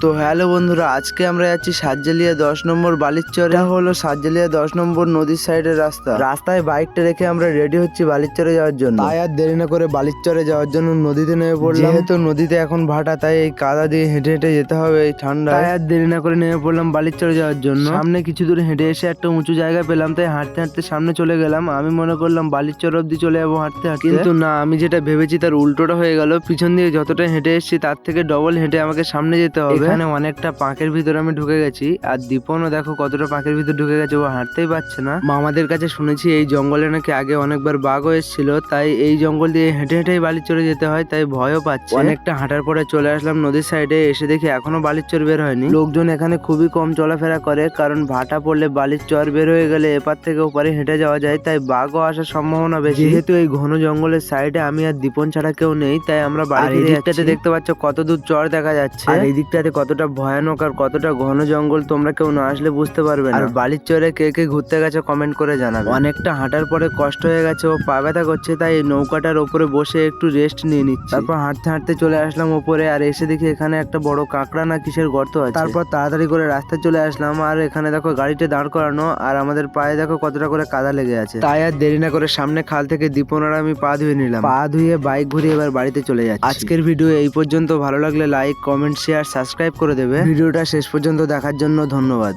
তো হ্যালো বন্ধুরা, আজকে আমরা যাচ্ছি সাতজালিয়া 10 নম্বর বালিচর। এটা হলো সাতজালিয়া 10 নম্বর নদীর সাইডের রাস্তায় বাইকটা রেখে আমরা রেডি হচ্ছি বালিচরে যাওয়ার জন্য। তাই আর দেরি না করে বালিচরে যাওয়ার জন্য নদীতে নেমে পড়লাম। যেহেতু নদীতে এখন ভাটা, তাই এই কাদা দিয়ে হেঁটে হেঁটে যেতে হবে এই ঠান্ডায়। তাই আর দেরি না করে নেমে পড়লাম বালিচরে যাওয়ার জন্য। সামনে কিছু দূর হেঁটে এসে একটা উঁচু জায়গা পেলাম, তাই হাঁটতে হাঁটতে সামনে চলে গেলাম। আমি মনে করলাম বালিচর অব্দি চলে যাবো হাঁটতে হাঁটতে, কিন্তু না, আমি যেটা ভেবেছি তার উল্টোটা হয়ে গেল। পিছন দিয়ে যতটা হেঁটে এসেছি তার থেকে ডবল হেঁটে আমাকে সামনে যেতে হবে। এখানে অনেকটা পাঁকের ভিতরে আমি ঢুকে গেছি, আর দীপনও দেখো কতটা পাঁকের ভিতর ঢুকে গেছে, ও হাঁটতেই পারছে না। মামাদের কাছে শুনেছি এই জঙ্গলে নাকি আগে অনেকবার বাঘও এসেছিল, তাই এই জঙ্গল দিয়ে হেঁটে হেঁটেই বালিচরে যেতে হয়, তাই ভয়ও পাচ্ছে। অনেকটা হাঁটার পরে চলে আসলাম নদীর সাইডে। এসে দেখি এখনো বালিচর বের হয়নি। লোকজন এখানে খুবই কম চলাফেরা করে, কারণ ভাটা পড়লে বালির চর বের হয়ে গেলে এপার থেকে ওপারে হেঁটে যাওয়া যায়, তাই বাঘও আসার সম্ভাবনা বেশি। যেহেতু এই ঘন জঙ্গলের সাইডে আমি আর দীপন ছাড়া কেউ নেই, তাই আমরা বাড়ি দিকটাতে দেখতে পাচ্ছ কত দূর চর দেখা যাচ্ছে, আর এই দিকটাতে কতটা ভয়ানক আর কতটা ঘন জঙ্গল তোমরা কেউ না আসলে বুঝতে পারবে না। আর বালির চরে কে কে ঘুরতে গেছে কমেন্ট করে জানাবে। অনেকটা হাঁটার পরে কষ্ট হয়ে গেছে, ও পা ব্যথা করছে, তাই এই নৌকাটার উপরে বসে একটু রেস্ট নিয়ে নিচ্ছি। তারপর হাঁটতে হাঁটতে চলে আসলাম উপরে, আর এসে দেখি এখানে একটা বড় কাঁকড়া না কিসের গর্ত আছে। তারপর তাড়াতাড়ি করে রাস্তায় চলে আসলাম, আর এখানে দেখো গাড়িটা দাঁড় করানো, আর আমাদের পায়ে দেখো কতটা করে কাদা লেগে আছে। তাই আর দেরি না করে সামনে খাল থেকে দীপন আর আমি পা ধুয়ে নিলাম। পা ধুয়ে বাইক ঘুরিয়ে এবার বাড়িতে চলে যাচ্ছি। আজকের ভিডিও এই পর্যন্ত। ভালো লাগলে লাইক, কমেন্ট, শেয়ার, সাবস্ক্রাইব করে দেবে। ভিডিওটা শেষ পর্যন্ত দেখার জন্য ধন্যবাদ।